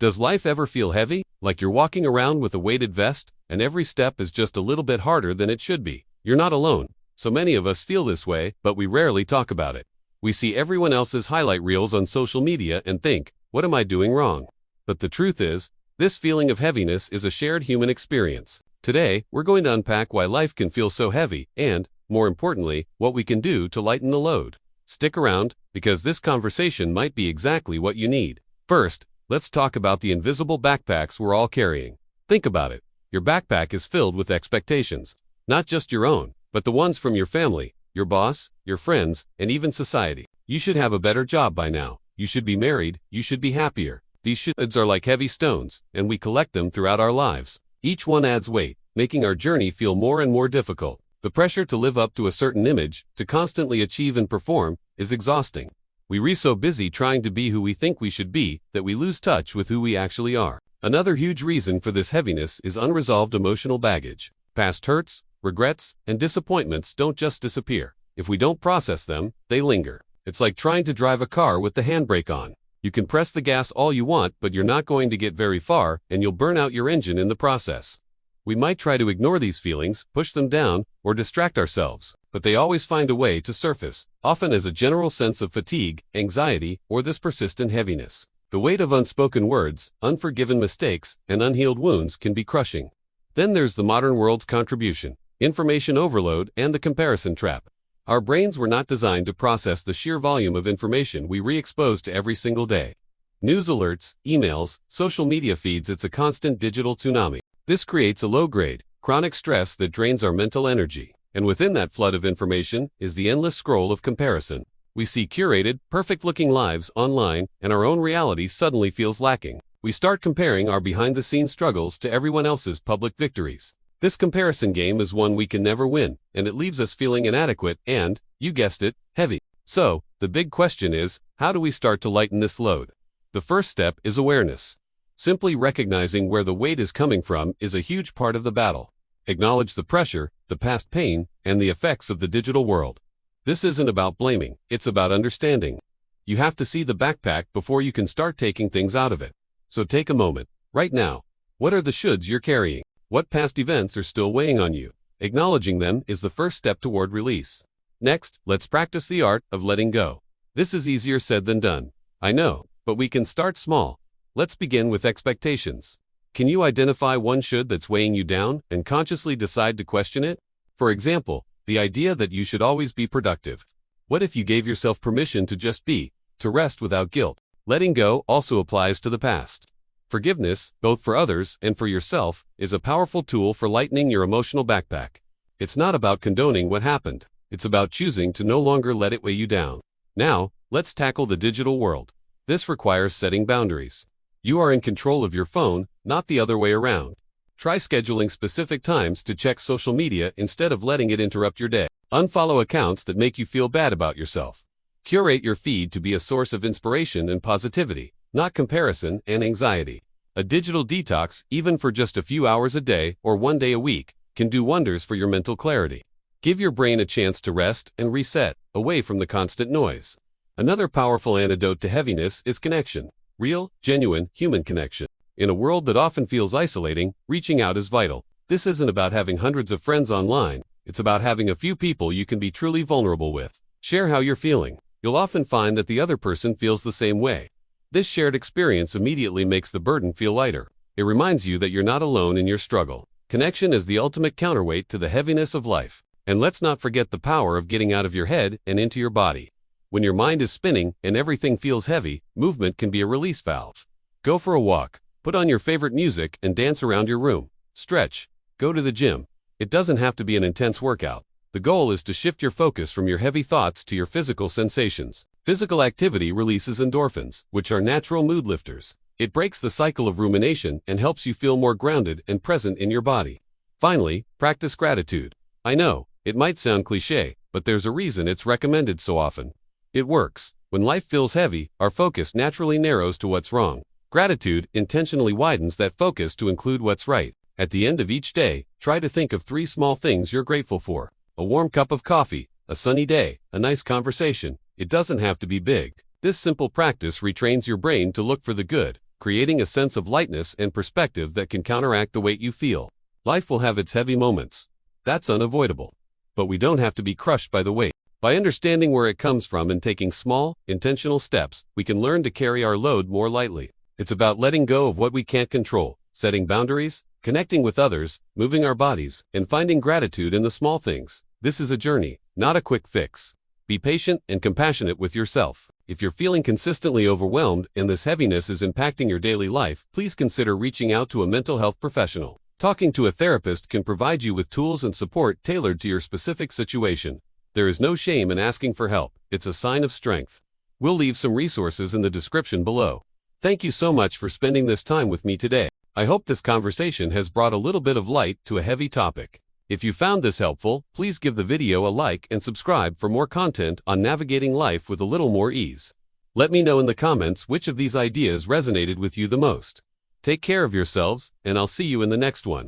Does life ever feel heavy, like you're walking around with a weighted vest, and every step is just a little bit harder than it should be? You're not alone. So many of us feel this way, but we rarely talk about it. We see everyone else's highlight reels on social media and think, what am I doing wrong? But the truth is, this feeling of heaviness is a shared human experience. Today, we're going to unpack why life can feel so heavy and, more importantly, what we can do to lighten the load. Stick around, because this conversation might be exactly what you need. First, let's talk about the invisible backpacks we're all carrying. Think about it. Your backpack is filled with expectations. Not just your own, but the ones from your family, your boss, your friends, and even society. You should have a better job by now. You should be married. You should be happier. These shoulds are like heavy stones, and we collect them throughout our lives. Each one adds weight, making our journey feel more and more difficult. The pressure to live up to a certain image, to constantly achieve and perform, is exhausting. We're so busy trying to be who we think we should be that we lose touch with who we actually are. Another huge reason for this heaviness is unresolved emotional baggage. Past hurts, regrets, and disappointments don't just disappear. If we don't process them, they linger. It's like trying to drive a car with the handbrake on. You can press the gas all you want, but you're not going to get very far, and you'll burn out your engine in the process. We might try to ignore these feelings, push them down, or distract ourselves, but they always find a way to surface, often as a general sense of fatigue, anxiety, or this persistent heaviness. The weight of unspoken words, unforgiven mistakes, and unhealed wounds can be crushing. Then there's the modern world's contribution, information overload, and the comparison trap. Our brains were not designed to process the sheer volume of information we re-expose to every single day. News alerts, emails, social media feeds, it's a constant digital tsunami. This creates a low-grade, chronic stress that drains our mental energy. And within that flood of information is the endless scroll of comparison. We see curated, perfect-looking lives online, and our own reality suddenly feels lacking. We start comparing our behind-the-scenes struggles to everyone else's public victories. This comparison game is one we can never win, and it leaves us feeling inadequate and, you guessed it, heavy. So, the big question is, how do we start to lighten this load? The first step is awareness. Simply recognizing where the weight is coming from is a huge part of the battle. Acknowledge the pressure, the past pain, and the effects of the digital world. This isn't about blaming, it's about understanding. You have to see the backpack before you can start taking things out of it. So take a moment, right now. What are the shoulds you're carrying? What past events are still weighing on you? Acknowledging them is the first step toward release. Next, let's practice the art of letting go. This is easier said than done. I know, but we can start small. Let's begin with expectations. Can you identify one should that's weighing you down and consciously decide to question it? For example, the idea that you should always be productive. What if you gave yourself permission to just be, to rest without guilt? Letting go also applies to the past. Forgiveness, both for others and for yourself, is a powerful tool for lightening your emotional backpack. It's not about condoning what happened. It's about choosing to no longer let it weigh you down. Now, let's tackle the digital world. This requires setting boundaries. You are in control of your phone, not the other way around. Try scheduling specific times to check social media instead of letting it interrupt your day. Unfollow accounts that make you feel bad about yourself. Curate your feed to be a source of inspiration and positivity, not comparison and anxiety. A digital detox, even for just a few hours a day or one day a week, can do wonders for your mental clarity. Give your brain a chance to rest and reset, away from the constant noise. Another powerful antidote to heaviness is connection. Real, genuine, human connection. In a world that often feels isolating, reaching out is vital. This isn't about having hundreds of friends online, it's about having a few people you can be truly vulnerable with. Share how you're feeling. You'll often find that the other person feels the same way. This shared experience immediately makes the burden feel lighter. It reminds you that you're not alone in your struggle. Connection is the ultimate counterweight to the heaviness of life. And let's not forget the power of getting out of your head and into your body. When your mind is spinning and everything feels heavy, movement can be a release valve. Go for a walk, put on your favorite music and dance around your room. Stretch. Go to the gym. It doesn't have to be an intense workout. The goal is to shift your focus from your heavy thoughts to your physical sensations. Physical activity releases endorphins, which are natural mood lifters. It breaks the cycle of rumination and helps you feel more grounded and present in your body. Finally, practice gratitude. I know, it might sound cliché, but there's a reason it's recommended so often. It works. When life feels heavy, our focus naturally narrows to what's wrong. Gratitude intentionally widens that focus to include what's right. At the end of each day, try to think of 3 small things you're grateful for. A warm cup of coffee, a sunny day, a nice conversation. It doesn't have to be big. This simple practice retrains your brain to look for the good, creating a sense of lightness and perspective that can counteract the weight you feel. Life will have its heavy moments. That's unavoidable. But we don't have to be crushed by the weight. By understanding where it comes from and taking small, intentional steps, we can learn to carry our load more lightly. It's about letting go of what we can't control, setting boundaries, connecting with others, moving our bodies, and finding gratitude in the small things. This is a journey, not a quick fix. Be patient and compassionate with yourself. If you're feeling consistently overwhelmed and this heaviness is impacting your daily life, please consider reaching out to a mental health professional. Talking to a therapist can provide you with tools and support tailored to your specific situation. There is no shame in asking for help. It's a sign of strength. We'll leave some resources in the description below. Thank you so much for spending this time with me today. I hope this conversation has brought a little bit of light to a heavy topic. If you found this helpful, please give the video a like and subscribe for more content on navigating life with a little more ease. Let me know in the comments which of these ideas resonated with you the most. Take care of yourselves, and I'll see you in the next one.